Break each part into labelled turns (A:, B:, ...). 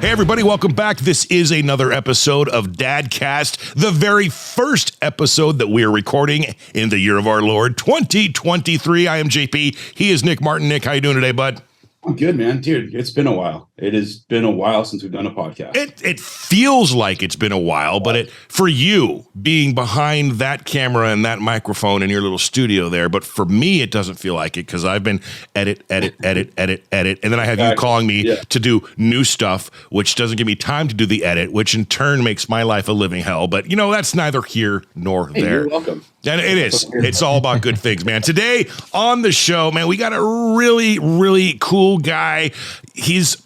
A: Hey, everybody, welcome back. This is another episode of Dadcast, the very first episode that we are recording in the year of our Lord, 2023. I am JP. He is Nick Martin. Nick, how you doing today, bud?
B: I'm good, man. Dude, it's been a while. It has been a while since we've done a podcast.
A: It feels like it's been a while, but for you being behind that camera and that microphone in your little studio there, but for me, it doesn't feel like it because I've been edit. And then I have you calling me to do new stuff, which doesn't give me time to do the edit, which in turn makes my life a living hell. But, you know, that's neither here nor there.
B: You're welcome.
A: And it is. It's all about good things, man. Today on the show, man, we got a really, really cool guy. He's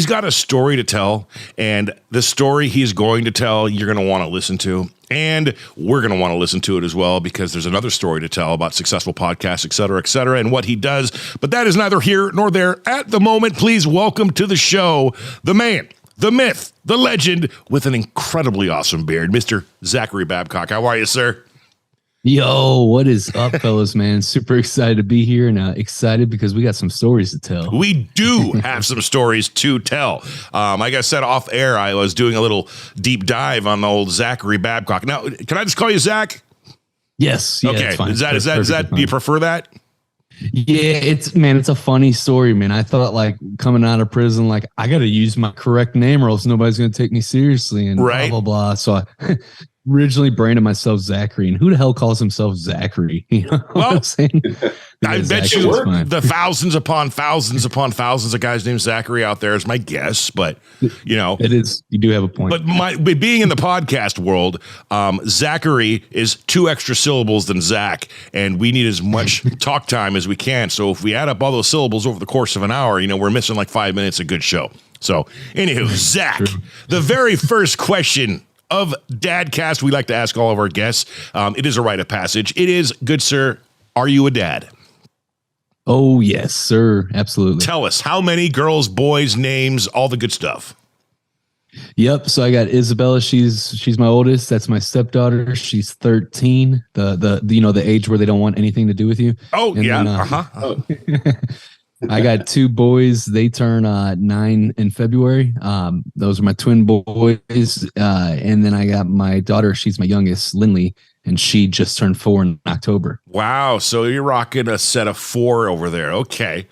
A: got a story to tell, and the story he's going to tell, you're going to want to listen to, and we're going to want to listen to it as well, because there's another story to tell about successful podcasts, et cetera, and what he does. But that is neither here nor there at the moment. Please welcome to the show the man, the myth, the legend, with an incredibly awesome beard, Mr. Zachary Babcock. How are you, sir?
C: Yo, what is up, fellas, man? Super excited to be here, and excited because we got some stories to tell.
A: We do have some stories to tell. Like I said off air, I was doing a little deep dive on the old Zachary Babcock. Now, can I just call you Zach?
C: Yes. Yeah,
A: okay.
C: fine.
A: Is that do you prefer that?
C: Yeah, it's a funny story, man. I thought, like, coming out of prison, like, I got to use my correct name or else nobody's going to take me seriously, and blah, blah, blah. So I originally branded myself Zachary, and who the hell calls himself Zachary? You know what I'm saying?
A: I bet you the thousands upon thousands of guys named Zachary out there is my guess, but you know,
C: it is. You do have a point.
A: But being in the podcast world, Zachary is 2 extra syllables than Zach, and we need as much talk time as we can. So if we add up all those syllables over the course of an hour, you know, we're missing like 5 minutes of good show. So anywho, Zach, the very first question of Dadcast we like to ask all of our guests. It is a rite of passage. It is, good sir, are you a dad?
C: Oh, yes, sir. Absolutely.
A: Tell us, how many girls, boys, names, all the good stuff?
C: Yep. So I got Isabella. She's my oldest. That's my stepdaughter. She's 13. The age where they don't want anything to do with you.
A: Oh, and yeah.
C: I got 2 boys. They turn 9 in February. Those are my twin boys. And then I got my daughter. She's my youngest, Lindley, and she just turned 4 in October.
A: Wow. So you're rocking a set of 4 over there. Okay.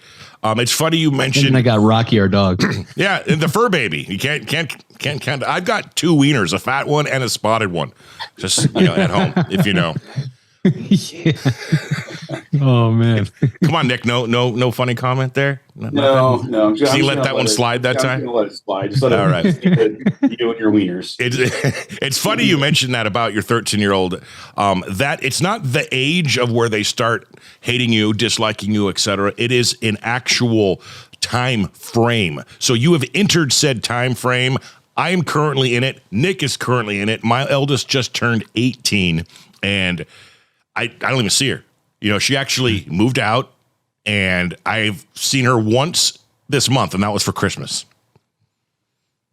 A: It's funny you mentioned.
C: And I got Rocky, our dog.
A: Yeah, and the fur baby. You can't. I've got 2 wieners, a fat one and a spotted one, just at home, if you know.
C: Yeah. Oh man.
A: Come on, Nick. No funny comment there.
B: No.
A: Did you let that one slide that time?
B: I'm gonna let it slide. Just let
A: all right.
B: You and your wieners.
A: It's funny you mentioned that about your 13-year-old. That it's not the age of where they start hating you, disliking you, etc. It is an actual time frame. So you have entered said time frame. I am currently in it. Nick is currently in it. My eldest just turned 18, and I don't even see her. You know, she actually moved out, and I've seen her once this month, and that was for Christmas.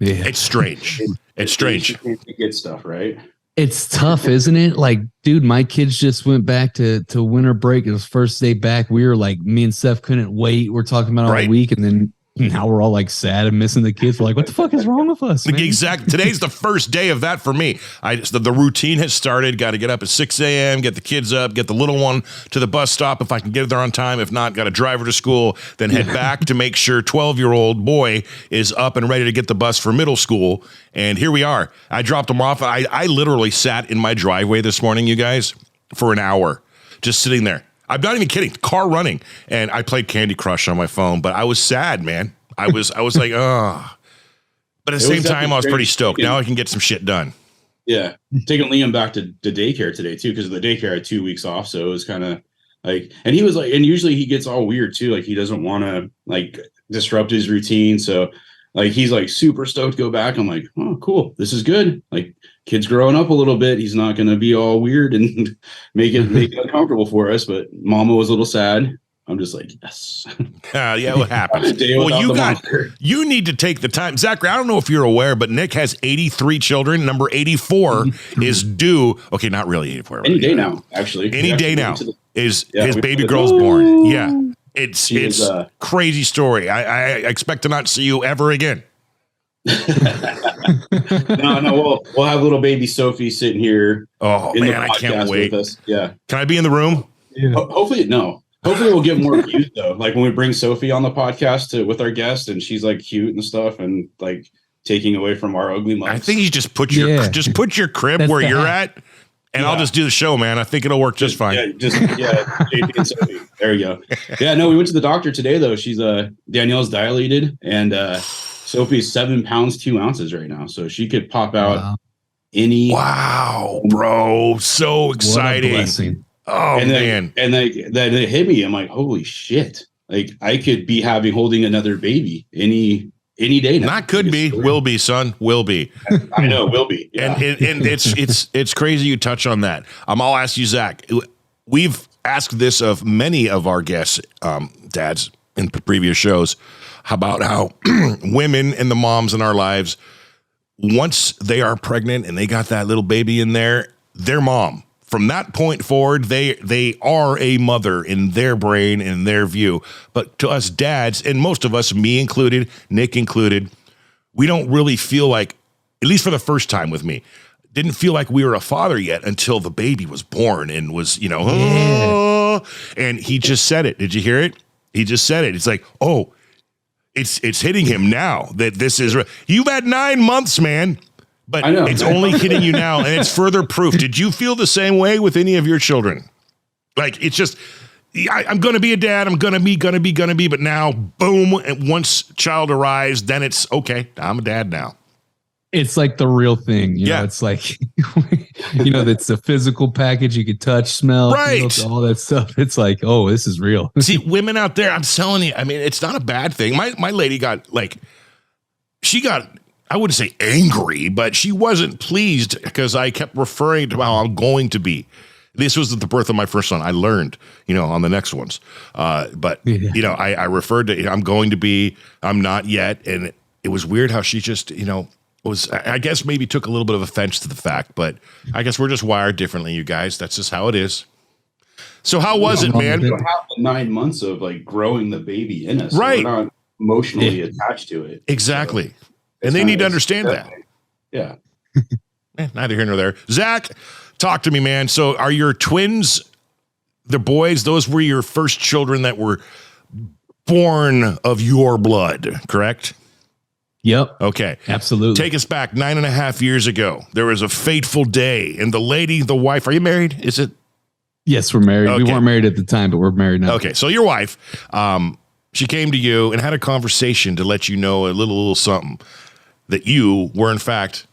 A: Yeah. It's strange. It's strange.
B: Good stuff, right?
C: It's tough, isn't it? Like, dude, my kids just went back to winter break. It was first day back. We were like, me and Seth couldn't wait. We're talking about all week, and then now we're all like sad and missing the kids. We're like, what the fuck is wrong with us, man?
A: Exactly. Today's the first day of that for me. The routine has started. Got to get up at 6 a.m., get the kids up, get the little one to the bus stop if I can get there on time. If not, got to drive her to school, then head back to make sure 12-year-old boy is up and ready to get the bus for middle school. And here we are. I dropped him off. I literally sat in my driveway this morning, you guys, for an hour, just sitting there. I'm not even kidding. Car running, and I played Candy Crush on my phone, but I was sad, man. I was like, oh. But at the same time, I was pretty stoked. Now I can get some shit done.
B: Yeah, taking Liam back to daycare today too, because the daycare had 2 weeks off, so it was kind of like, and he was like, and usually he gets all weird too, like he doesn't want to like disrupt his routine, so like he's like super stoked to go back. I'm like, oh, cool, this is good. Like, kid's growing up a little bit. He's not going to be all weird and make it uncomfortable for us. But Mama was a little sad. I'm just like, yes.
A: Yeah, what happens? Well, you need to take the time. Zachary, I don't know if you're aware, but Nick has 83 children. Number 84 is due. Okay, not really 84.
B: Any day now, actually.
A: Any day now his baby girl's born. Yeah. It's a crazy story. I expect to not see you ever again.
B: No, we'll have little baby Sophie sitting here.
A: Oh man, I can't wait.
B: With us. Yeah.
A: Can I be in the room?
B: Yeah. Hopefully we'll get more views though. Like when we bring Sophie on the podcast with our guest, and she's like cute and stuff, and like taking away from our ugly mugs.
A: I think you just put your crib where you're at, and I'll just do the show, man. I think it'll work just fine.
B: JP and Sophie. There you go. Yeah, no, we went to the doctor today though. She's Danielle's dilated, and Sophie's 7 pounds 2 ounces right now, so she could pop out any.
A: Wow, bro, so exciting! Oh
B: and
A: man,
B: and that it hit me. I'm like, holy shit! Like I could be holding another baby any day now.
A: Not could be, will be, son, will be.
B: I know, will be. Yeah.
A: And it's crazy you touch on that. I'll ask you, Zach. We've asked this of many of our guests, dads, in previous shows, about how women and the moms in our lives, once they are pregnant and they got that little baby in there, their mom. From that point forward, they are a mother in their brain, in their view. But to us dads, and most of us, me included, Nick included, we don't really feel like, at least for the first time with me, didn't feel like we were a father yet until the baby was born and was, and he just said it. Did you hear it? He just said it. It's like, oh, it's hitting him now that this is, you've had 9 months, man. But it's only hitting you now, and it's further proof. Did you feel the same way with any of your children? Like, it's just, I'm going to be a dad. I'm going to be. But now, boom, and once child arrives, then it's, okay, I'm a dad now.
C: It's like the real thing. You know, it's like, it's a physical package you could touch, smell, feel, all that stuff. It's like, oh, this is real.
A: See, women out there, I'm telling you, I mean, it's not a bad thing. My lady got, I wouldn't say angry, but she wasn't pleased because I kept referring to how I'm going to be. This was the birth of my first son. I learned, on the next ones. I referred to, I'm going to be, I'm not yet. And it was weird how she just, was, I guess maybe took a little bit of offense to the fact, but I guess we're just wired differently, you guys. That's just how it is. So how was it, man?
B: We don't have the 9 months of like growing the baby in us.
A: Right.
B: So we're not emotionally attached to it.
A: Exactly. So. And they need to understand that.
B: Yeah.
A: Neither here nor there. Zach, talk to me, man. So are your twins, the boys, those were your first children that were born of your blood, correct?
C: Yep.
A: Okay.
C: Absolutely.
A: Take us back 9.5 years ago. There was a fateful day, and the lady, the wife, are you married? Is it?
C: Yes, we're married.
A: Okay.
C: We weren't married at the time, but we're married now.
A: Okay. So your wife, she came to you and had a conversation to let you know a little something. That you were, in fact,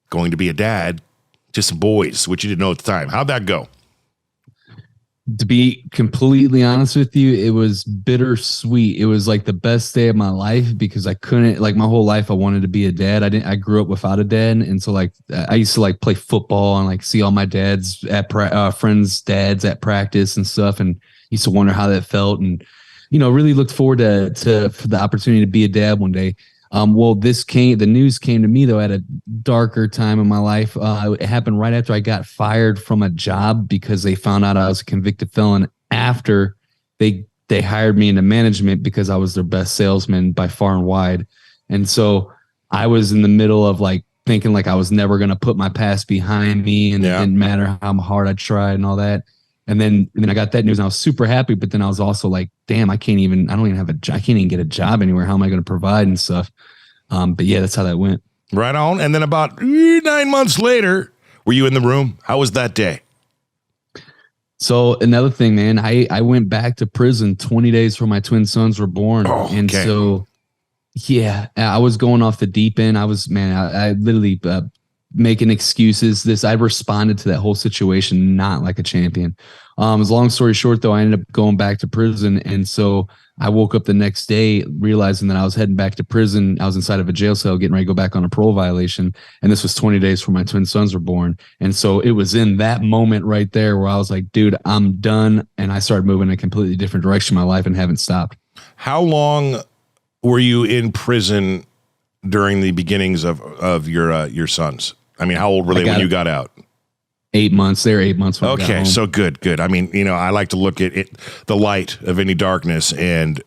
A: going to be a dad to some boys, which you didn't know at the time. How'd that go?
C: To be completely honest with you, it was bittersweet. It was like the best day of my life because I couldn't, like my whole life, I wanted to be a dad. I grew up without a dad. And so like, I used to like play football and like see all my dads at friends' dads at practice and stuff. And used to wonder how that felt. And, really looked forward to for the opportunity to be a dad one day. The news came to me though at a darker time in my life. It happened right after I got fired from a job because they found out I was a convicted felon after they hired me into management because I was their best salesman by far and wide. And so I was in the middle of like thinking like I was never going to put my past behind me and it didn't matter how hard I tried and all that. And then I got that news and I was super happy, but then I was also like, damn, I can't even get a job anywhere. How am I going to provide and stuff? But yeah, that's how that went.
A: Right on. And then about 9 months later, were you in the room? How was that day?
C: So another thing, man, I went back to prison 20 days before my twin sons were born.
A: Oh, okay.
C: And so, yeah, I was going off the deep end. I literally making excuses. I responded to that whole situation not like a champion. As long story short, though, I ended up going back to prison. And so I woke up the next day realizing that I was heading back to prison. I was inside of a jail cell getting ready to go back on a parole violation. And this was 20 days before my twin sons were born. And so it was in that moment right there where I was like, dude, I'm done. And I started moving in a completely different direction in my life and haven't stopped. How
A: long were you in prison during the beginnings of your sons? I mean, how old were they when you got out?
C: 8 months. They were 8 months when I got home.
A: So good. I mean, I like to look at it, the light of any darkness, and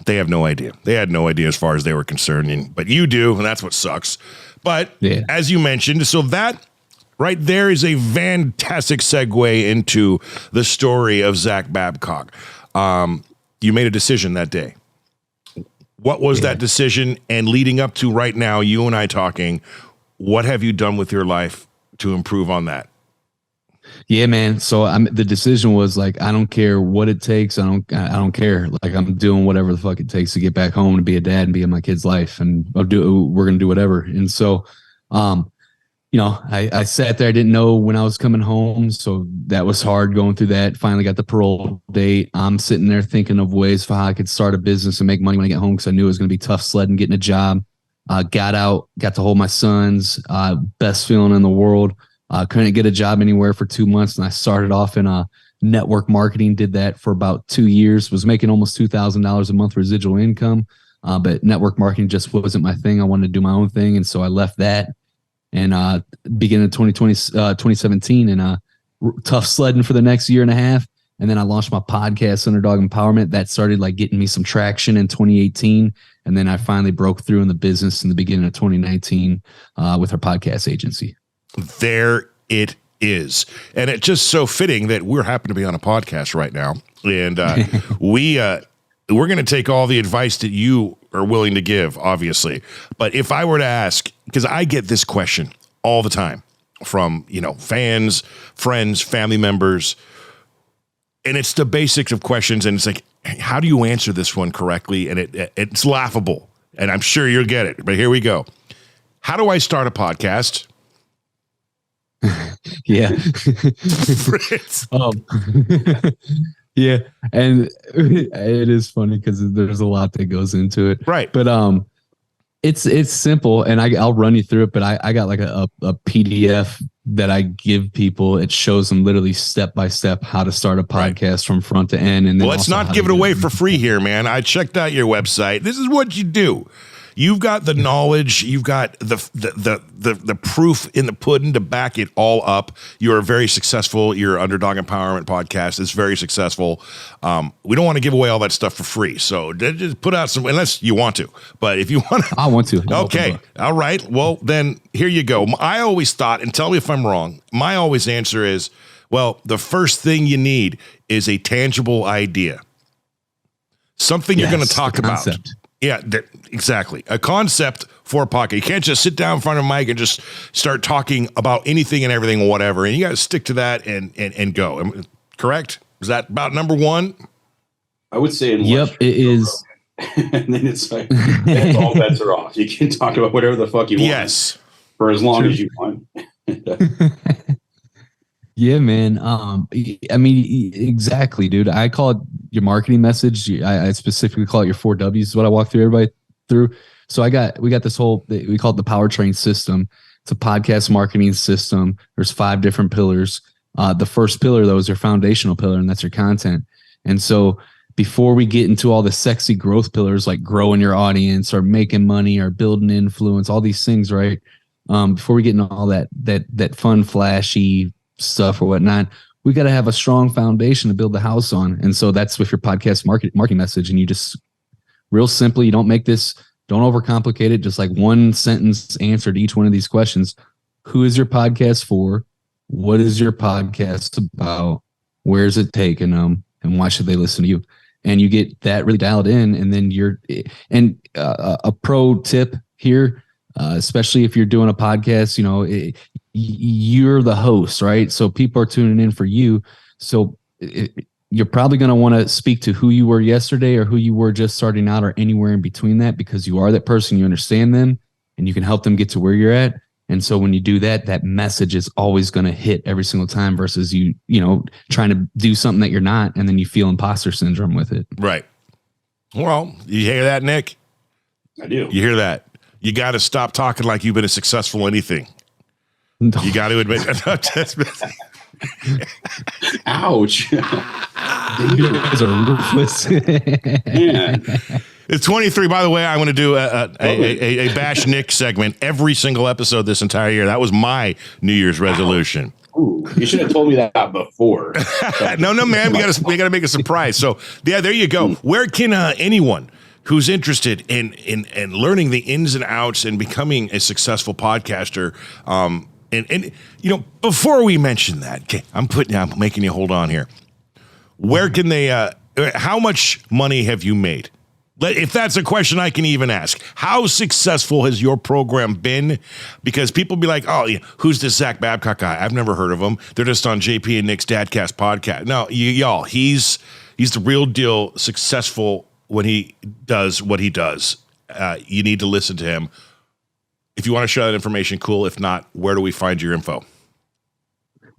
A: They have no idea. They had no idea as far as they were concerned, but you do, and that's what sucks. But as you mentioned, so that right there is a fantastic segue into the story of Zach Babcock. You made a decision that day. What was that decision? And leading up to right now, you and I talking, what have you done with your life to improve on that?
C: Yeah, man. So the decision was like, I don't care what it takes. I don't care. Like, I'm doing whatever the fuck it takes to get back home and be a dad and be in my kid's life. And we're going to do whatever. And so, I sat there. I didn't know when I was coming home. So that was hard going through that. Finally got the parole date. I'm sitting there thinking of ways for how I could start a business and make money when I get home, because I knew it was going to be tough sledding, getting a job. Got out, got to hold my sons. Best feeling in the world. Couldn't get a job anywhere for 2 months. And I started off in network marketing, did that for about 2 years, was making almost $2,000 a month residual income. But network marketing just wasn't my thing. I wanted to do my own thing. And so I left that. And beginning of 2017, and tough sledding for the next year and a half. And then I launched my podcast, Underdog Empowerment. That started like getting me some traction in 2018. And then I finally broke through in the business in the beginning of 2019 with our podcast agency.
A: There it is. And it's just so fitting that we're happen to be on a podcast right now. And we're going to take all the advice that you are willing to give, obviously. But if I were to ask, because I get this question all the time from, fans, friends, family members, and it's the basics of questions. And it's like, how do you answer this one correctly? And it's laughable. And I'm sure you'll get it. But here we go. How do I start a podcast?
C: Yeah. Yeah. And it is funny because there's a lot that goes into it.
A: Right.
C: But it's simple, and I'll run you through it, but I got like a PDF that I give people. It shows them literally step by step how to start a podcast from front to end. And then
A: let's not give it away for free here, man. I checked out your website. This is what you do. You've got the knowledge. You've got the proof in the pudding to back it all up. You're very successful. Your Underdog Empowerment podcast is very successful. We don't want to give away all that stuff for free. So just put out some, unless you want to. But if you want to.
C: I want to.
A: Okay. All right. Well, then here you go. I always thought, and tell me if I'm wrong, my always answer is, well, the first thing you need is a tangible idea. Something you're going to talk about. Yeah, exactly. A concept for a podcast. You can't just sit down in front of a mic and just start talking about anything and everything or whatever. And you got to stick to that and go. Correct? Is that about number one?
B: I would say.
C: Yep, it is.
B: And then it's like, all bets are off. You can talk about whatever the fuck you want.
A: Yes.
B: For as long as you want.
C: Yeah, man. I mean, exactly, dude. I call it your marketing message. I specifically call it your 4 W's is what I walk through everybody through. So we got this whole, we call it the powertrain system. It's a podcast marketing system. There's 5 different pillars. The first pillar, though, is your foundational pillar, and that's your content. And so before we get into all the sexy growth pillars like growing your audience or making money or building influence, all these things, right? Before we get into all that fun, flashy stuff or whatnot, we got to have a strong foundation to build the house on. And so that's with your podcast marketing message. And you just real simply, you don't overcomplicate it. Just like one sentence answer to each one of these questions. Who is your podcast for? What is your podcast about? Where is it taking them? And why should they listen to you? And you get that really dialed in. And then a pro tip here, especially if you're doing a podcast, you're the host, right? So people are tuning in for you. So you're probably going to want to speak to who you were yesterday or who you were just starting out or anywhere in between that, because you are that person, you understand them, and you can help them get to where you're at. And so when you do that, that message is always going to hit every single time versus you trying to do something that you're not, and then you feel imposter syndrome with it.
A: Right. Well, you hear that, Nick?
B: I do.
A: You hear that? You got to stop talking like you've been a successful anything. No. You got to admit.
B: Ouch.
C: You guys are ruthless.
B: Yeah.
A: It's 23. By the way, I'm going to do a Bash Nick segment every single episode this entire year. That was my New Year's resolution.
B: Ooh, you should have told me that before.
A: No, man. We got to make a surprise. So, yeah, there you go. Where can anyone who's interested in learning the ins and outs and becoming a successful podcaster, and before we mention that, okay, I'm making you hold on here. Where can they? How much money have you made? If that's a question I can even ask, how successful has your program been? Because people be like, oh, who's this Zach Babcock guy? I've never heard of him. They're just on JP and Nick's Dadcast podcast. No, y'all, he's the real deal, successful when he does what he does. You need to listen to him. If you want to share that information, cool. If not, where do we find your info?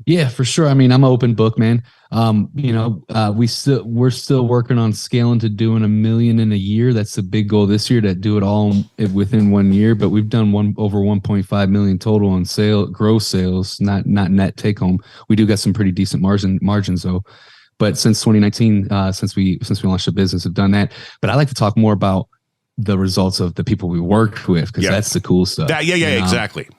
C: Yeah, for sure. I mean, I'm an open book, man. We're still working on scaling to doing $1 million in a year. That's the big goal this year, to do it all within 1 year. But we've done over 1.5 million total on gross sales, not net take home. We do got some pretty decent margins though. But since 2019, since we launched the business, have done that. But I like to talk more about the results of the people we worked with, because that's the cool stuff.
A: Exactly.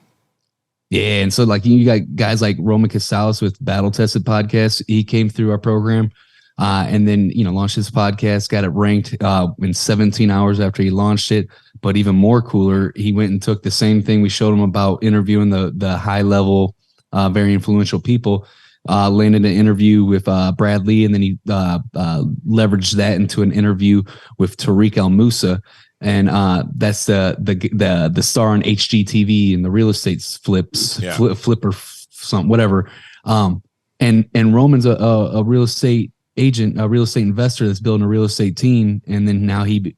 C: Yeah, and so like you got guys like Roman Casales with Battle Tested Podcast. He came through our program, and then launched his podcast, got it ranked in 17 hours after he launched it. But even more cooler, he went and took the same thing we showed him about interviewing the high level, very influential people. Landed an interview with Brad Lee, and then he leveraged that into an interview with Tariq El Moussa. And that's the star on HGTV and the real estate flipper, something, whatever. And Roman's a real estate agent, a real estate investor that's building a real estate team. And then now he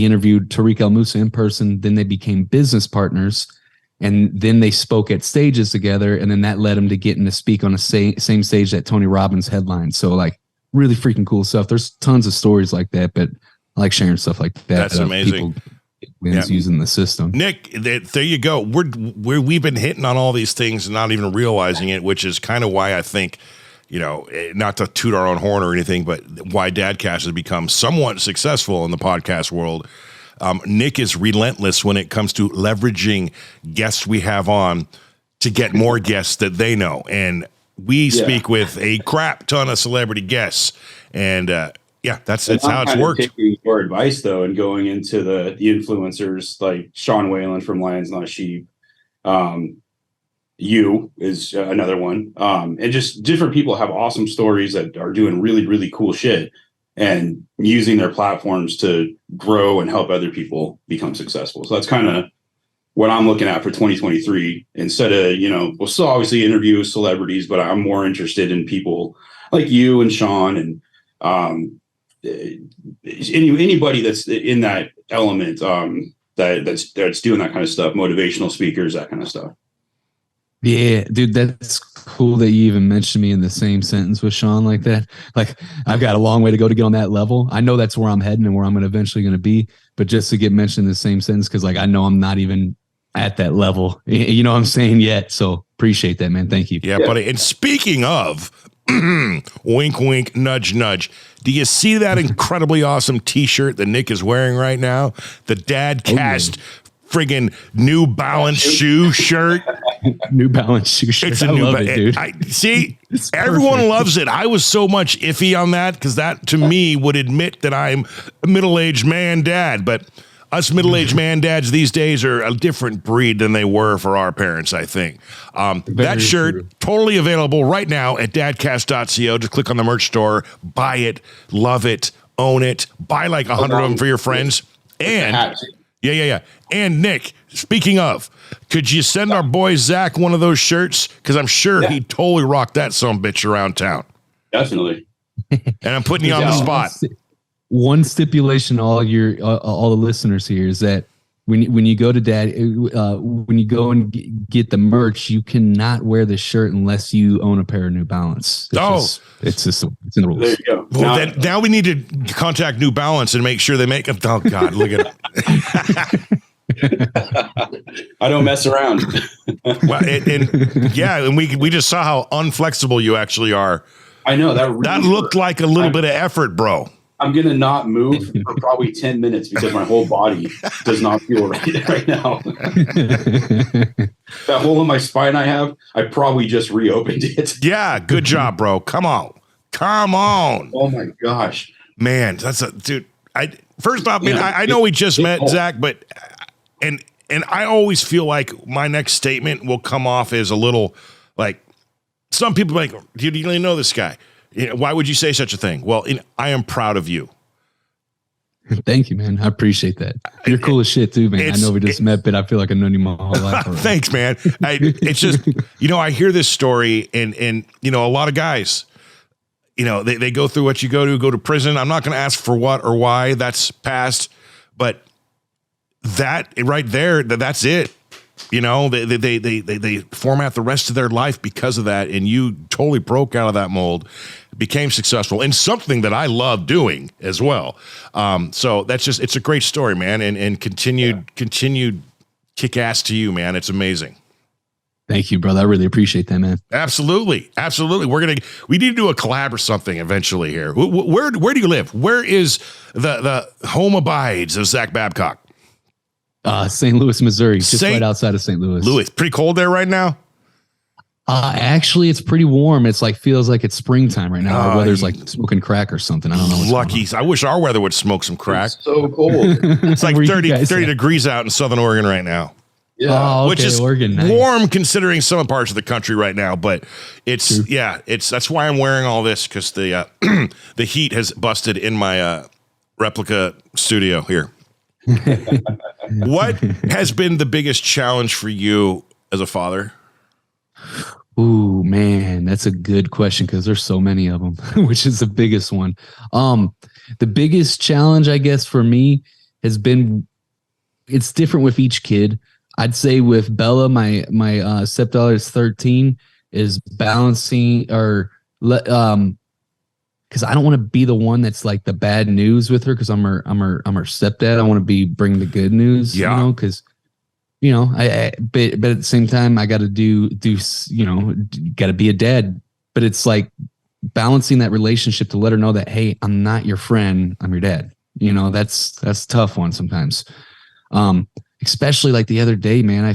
C: interviewed Tariq El Moussa in person. Then they became business partners, and then they spoke at stages together. And then that led him to getting to speak on the same stage that Tony Robbins headlined. So like really freaking cool stuff. There's tons of stories like that, but I like sharing stuff like that.
A: That's amazing.
C: Using the system.
A: Nick, there you go. We've been hitting on all these things and not even realizing it, which is kind of why I think, not to toot our own horn or anything, but why Dadcast has become somewhat successful in the podcast world. Nick is relentless when it comes to leveraging guests we have on to get more guests that they know. And we speak with a crap ton of celebrity guests. And, that's how it's worked.
B: Taking your advice though, and going into the influencers like Sean Whalen from Lions Not Sheep, you is another one, and just different people have awesome stories that are doing really, really cool shit and using their platforms to grow and help other people become successful. So that's kind of what I'm looking at for 2023. Instead of we'll still obviously interview celebrities, but I'm more interested in people like you and Sean and anybody that's in that element, that's doing that kind of stuff, motivational speakers, that kind of stuff.
C: Yeah, dude, that's cool that you even mentioned me in the same sentence with Sean like that. Like, I've got a long way to go to get on that level. I know that's where I'm heading and where I'm eventually going to be, but just to get mentioned in the same sentence, because like I know I'm not even at that level, you know what I'm saying, yet. So appreciate that, man. Thank you.
A: Yeah, buddy. And speaking of wink, wink, nudge, nudge. Do you see that incredibly awesome T-shirt that Nick is wearing right now? The Dadcast friggin' New Balance shoe shirt.
C: New Balance shoe shirt.
A: It's a dude. Everyone loves it. I was so much iffy on that because that to me would admit that I'm a middle-aged man dad, but us middle-aged man dads these days are a different breed than they were for our parents, I think. That shirt, totally available right now at dadcast.co. Just click on the merch store, buy it, love it, own it, buy like 100 of them for your friends. And And Nick, speaking of, could you send our boy Zach one of those shirts? Because I'm sure he'd totally rock that son-bitch around town.
B: Definitely.
A: And I'm putting you on the spot.
C: One stipulation, all the listeners here, is that when you go to when you go and get the merch, you cannot wear the shirt unless you own a pair of New Balance. It's in the rules.
B: There you go.
A: Well, now we need to contact New Balance and make sure they make them. Oh God, look at
B: it. I don't mess around.
A: Well, and we just saw how unflexible you actually are.
B: I know that
A: looked like a little bit of effort, bro.
B: I'm going to not move for probably 10 minutes because my whole body does not feel right now. That hole in my spine I probably just reopened it.
A: Yeah, good job, bro. Come on.
B: Oh my gosh.
A: Man, dude. First off, man, I know we just met, Zach, but and I always feel like my next statement will come off as a little like some people are like, do you really know this guy? Why would you say such a thing? Well, I am proud of you.
C: Thank you, man. I appreciate that. You're cool as shit too, man. I know we just met, but I feel like I've known you my whole life.
A: Thanks, man. It's just, I hear this story and a lot of guys, they go through what you go to prison. I'm not going to ask for what or why, that's past, but that right there, that's it. They format the rest of their life because of that. And you totally broke out of that mold, became successful in something that I love doing as well. So that's just, it's a great story, man. And continued kick ass to you, man. It's amazing.
C: Thank you, brother. I really appreciate that, man.
A: Absolutely. Absolutely. We need to do a collab or something eventually here. Where do you live? Where is the home abides of Zach Babcock?
C: St. Louis, Missouri, just right outside of St. Louis.
A: Pretty cold there right now?
C: Actually, it's pretty warm. It's like, feels like it's springtime right now. The weather's like smoking crack or something. I don't know.
A: Lucky. I wish our weather would smoke some crack.
B: It's so cold.
A: It's like 30 degrees out in Southern Oregon right now.
C: Yeah.
A: Which is Oregon, nice. Warm considering some parts of the country right now, but it's that's why I'm wearing all this, because the the heat has busted in my replica studio here. What has been the biggest challenge for you as a father?
C: Ooh, man, that's a good question, because there's so many of them, which is the biggest one. The biggest challenge, I guess, for me has been, it's different with each kid. I'd say with Bella, my stepdaughter is 13, is balancing because I don't want to be the one that's like the bad news with her, because I'm her stepdad. I want to bring the good news, because I but at the same time I got to got to be a dad. But it's like balancing that relationship to let her know that, hey, I'm not your friend, I'm your dad. That's a tough one sometimes. Especially like the other day, man, I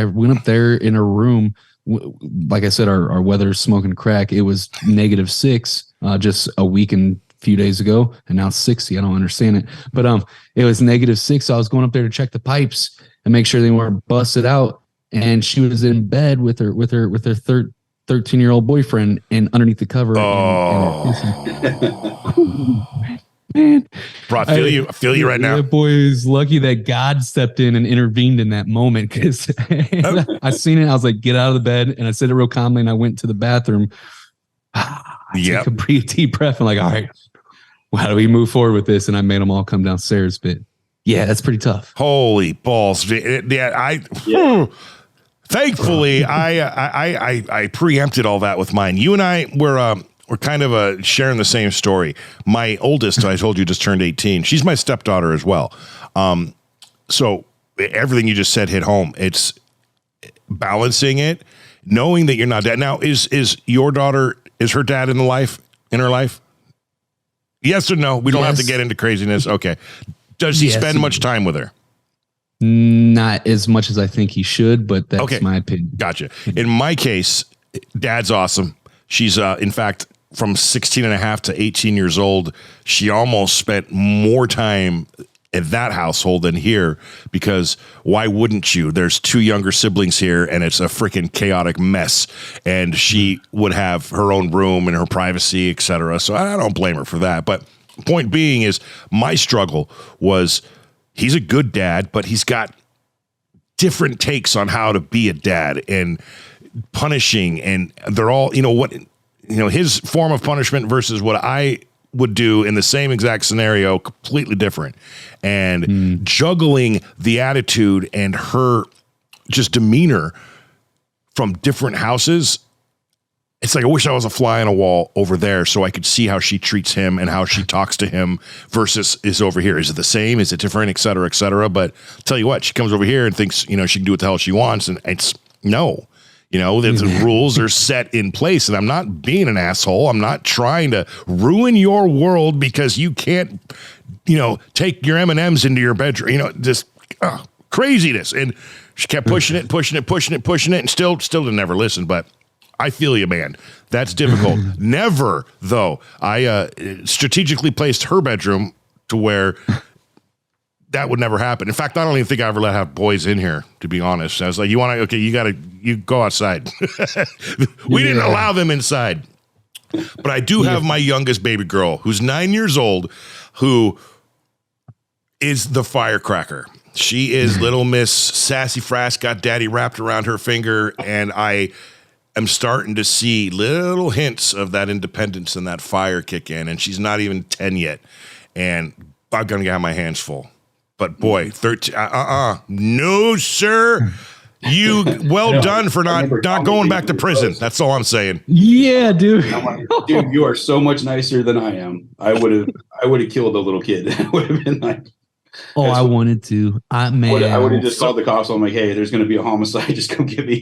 C: went up there in her room. Like I said, our weather's smoking crack. It was -6 just a week and a few days ago, and now it's 60. I don't understand it, but it was -6. So I was going up there to check the pipes and make sure they weren't busted out. And she was in bed with her 13-year-old boyfriend, and underneath the cover. Man, bro, I feel you right now. That boy is lucky that God stepped in and intervened in that moment, because I seen it. I was like, get out of the bed. And I said it real calmly, and I went to the bathroom. Took a deep breath. I'm like, all right, how do we move forward with this? And I made them all come downstairs. But yeah, that's pretty tough.
A: Holy balls. Thankfully, I preempted all that with mine. You and I we're kind of sharing the same story. My oldest, I told you, just turned 18. She's my stepdaughter as well. So everything you just said hit home. It's balancing it, knowing that you're not dad. Now, is your daughter, is her dad in her life? Yes or no? We don't have to get into craziness. Okay. Does he spend much time with her?
C: Not as much as I think he should, but that's my opinion.
A: Gotcha. In my case, dad's awesome. She's, in fact, from 16 and a half to 18 years old, she almost spent more time at that household than here, because why wouldn't you? There's 2 younger siblings here, and it's a freaking chaotic mess. And she would have her own room and her privacy, etc. So I don't blame her for that. But point being is, my struggle was, he's a good dad, but he's got different takes on how to be a dad, and punishing, and they're all, his form of punishment versus what I would do in the same exact scenario, completely different. And juggling the attitude and her just demeanor from different houses, it's like, I wish I was a fly on a wall over there so I could see how she treats him and how she talks to him versus is over here. Is it the same? Is it different? Et cetera, et cetera. But I'll tell you what, she comes over here and thinks, she can do what the hell she wants. And it's no. The rules are set in place, and I'm not being an asshole. I'm not trying to ruin your world because you can't, take your M&Ms into your bedroom, just craziness. And she kept pushing it, and still didn't ever listen. But I feel you, man. That's difficult. Never, though. I strategically placed her bedroom to where that would never happen. In fact, I don't even think I ever let have boys in here, to be honest. I was like, you go outside. We didn't allow them inside. But I do have my youngest baby girl who's 9 years old, who is the firecracker. She is little Miss Sassy Frass, got daddy wrapped around her finger, and I am starting to see little hints of that independence and that fire kick in, and she's not even 10 yet, and I'm going to have my hands full. But boy, 13, no, sir. You done for not going back to prison. That's all I'm saying.
C: Yeah, dude.
B: Dude, you are so much nicer than I am. I would have killed a little kid. I would have been like,
C: I wanted to. I
B: would have just called the cops. I'm like, hey, there's going to be a homicide. Just come get me.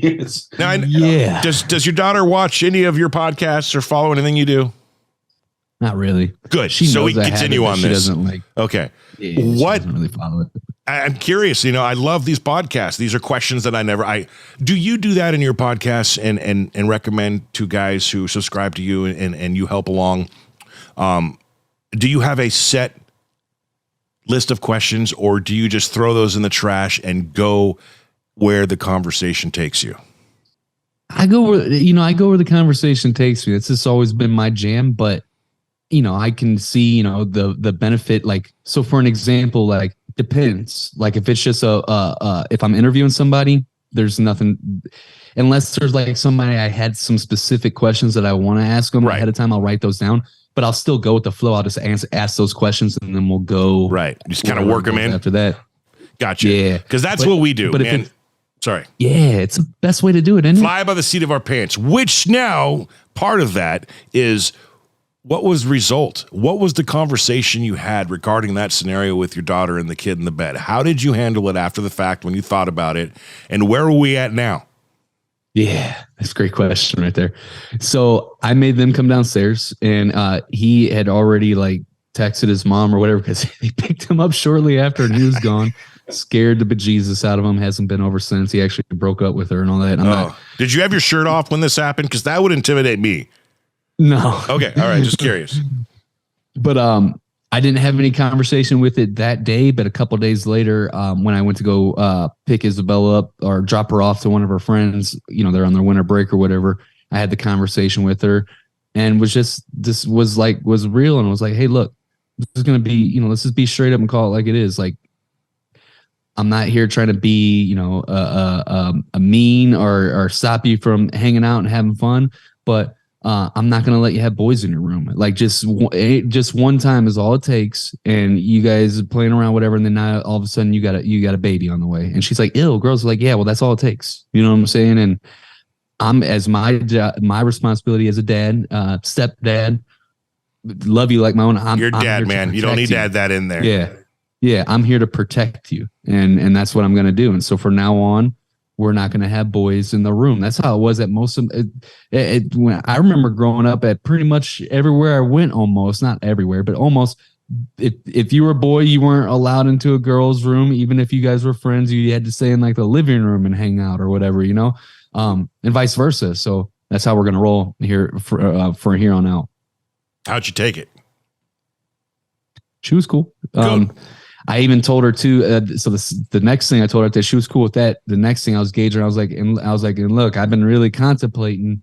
A: Does your daughter watch any of your podcasts or follow anything you do?
C: Not really.
A: Good. So we continue on this. She
C: doesn't like.
A: Okay.
C: Yeah, what? She doesn't really follow it.
A: I'm curious. I love these podcasts. These are questions that do you do that in your podcasts and recommend to guys who subscribe to you and you help along? Do you have a set list of questions, or do you just throw those in the trash and go where the conversation takes you?
C: I go where the conversation takes me. It's just always been my jam, but I can see, the benefit. Like, so for an example, like, depends. Like, if it's just if I'm interviewing somebody, there's nothing, unless there's like somebody I had some specific questions that I want to ask them ahead of time, I'll write those down. But I'll still go with the flow. I'll just ask those questions, and then we'll go.
A: Right. Just kind of work them in
C: after that.
A: Gotcha.
C: Yeah.
A: Because that's what we do.
C: But
A: man. Sorry.
C: Yeah, it's the best way to do it, isn't it?
A: Fly by the seat of our pants, which now part of that is, what was the result? What was the conversation you had regarding that scenario with your daughter and the kid in the bed? How did you handle it after the fact when you thought about it? And where are we at now?
C: Yeah, that's a great question right there. So I made them come downstairs, and he had already like texted his mom or whatever, because they picked him up shortly after and he was gone. Scared the bejesus out of him. Hasn't been over since. He actually broke up with her and all that.
A: Did you have your shirt off when this happened? Because that would intimidate me.
C: No.
A: Okay. All right. Just curious.
C: But I didn't have any conversation with it that day, but a couple of days later, when I went to go pick Isabella up or drop her off to one of her friends, they're on their winter break or whatever, I had the conversation with her, and was real, and was like, hey, look, this is going to be, let's just be straight up and call it like it is. Like, I'm not here trying to be, a mean or stop you from hanging out and having fun, but I'm not going to let you have boys in your room. Like, just one time is all it takes. And you guys are playing around, whatever. And then now all of a sudden you got a baby on the way. And she's like, ew. Girls are like, yeah, well, that's all it takes. You know what I'm saying? And I'm, as my responsibility as a dad, stepdad, love you like my own.
A: You're dad, man. You don't need to add that in there.
C: Yeah. Yeah. I'm here to protect you. And that's what I'm going to do. And so from now on, we're not going to have boys in the room. That's how it was at most of it. When I remember growing up at pretty much everywhere I went, almost, not everywhere, but almost, if you were a boy, you weren't allowed into a girl's room. Even if you guys were friends, you had to stay in like the living room and hang out or whatever, and vice versa. So that's how we're going to roll here for here on out.
A: How'd you take it?
C: She was cool. I even told her too. So the next thing I told her that she was cool with that. The next thing I was gauging, I was like, and look, I've been really contemplating.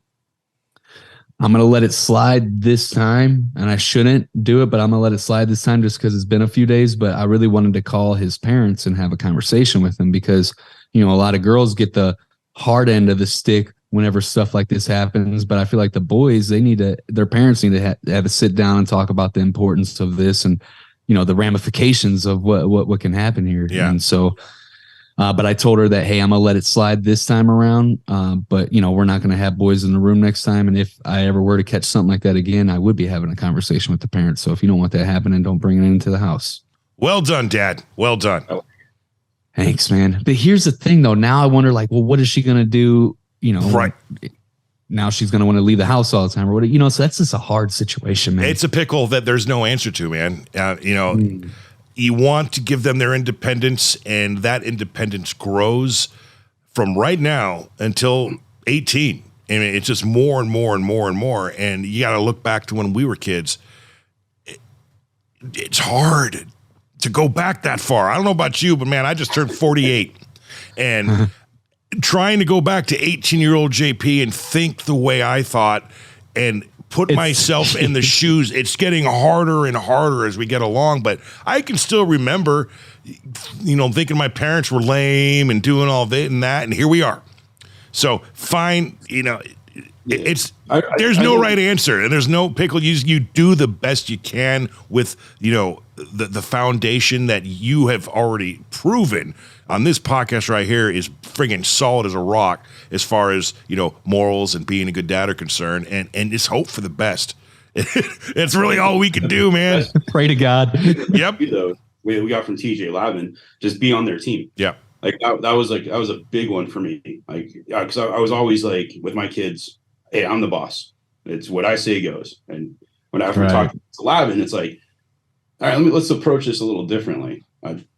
C: I'm gonna let it slide this time, and I shouldn't do it, but I'm gonna let it slide this time just because it's been a few days. But I really wanted to call his parents and have a conversation with them, because a lot of girls get the hard end of the stick whenever stuff like this happens. But I feel like the boys, their parents need to have a sit down and talk about the importance of this and the ramifications of what can happen here.
A: Yeah.
C: And so, but I told her that, hey, I'm gonna let it slide this time around. But we're not gonna have boys in the room next time. And if I ever were to catch something like that again, I would be having a conversation with the parents. So if you don't want that happening, don't bring it into the house.
A: Well done, Dad. Well done.
C: Thanks, man. But here's the thing though. Now I wonder, like, well, what is she gonna do?
A: Right.
C: Now she's going to want to leave the house all the time or what, so that's just a hard situation, man.
A: It's a pickle that there's no answer to, man. You want to give them their independence, and that independence grows from right now until 18. I mean, it's just more and more and more and more. And you got to look back to when we were kids. it's hard to go back that far. I don't know about you, but man, I just turned 48 and trying to go back to 18-year-old JP and think the way I thought and put myself in the shoes. It's getting harder and harder as we get along, but I can still remember, thinking my parents were lame and doing all this and that, and here we are. So fine, there's no right answer and there's no pickle. You do the best you can with, the foundation that you have already proven on this podcast right here is friggin' solid as a rock as far as, morals and being a good dad are concerned, and just hope for the best. It's really all we can do, man.
C: Pray to God.
B: Yep. We got from TJ Lavin, just be on their team.
A: Yeah.
B: Like that was a big one for me. Like, cause I was always like with my kids, hey, I'm the boss. It's what I say goes. And when after talking to Lavin, it's like, all right, let's approach this a little differently.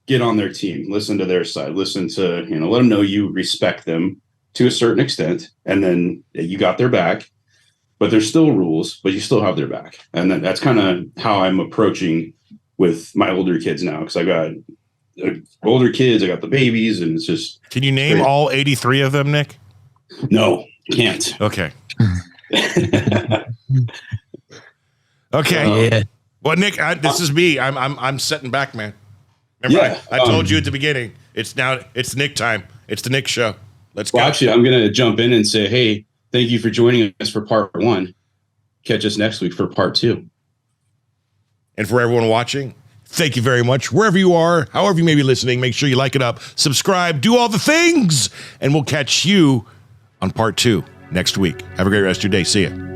B: Get on their team, listen to their side, listen to, let them know you respect them to a certain extent. And then you got their back, but there's still rules, but you still have their back. And that's kind of how I'm approaching with my older kids now. Cause I got older kids, I got the babies, and it's just.
A: Can you name all 83 of them, Nick?
B: No, can't.
A: Okay. Okay.
C: Yeah.
A: Well, Nick, this is me. I'm setting back, man. Remember, I told you at the beginning. It's Nick time. It's the Nick show. Let's go.
B: Actually, I'm going to jump in and say, hey, thank you for joining us for part 1. Catch us next week for part 2.
A: And for everyone watching, thank you very much. Wherever you are, however you may be listening, make sure you like it up, subscribe, do all the things, and we'll catch you on part 2 next week. Have a great rest of your day. See ya.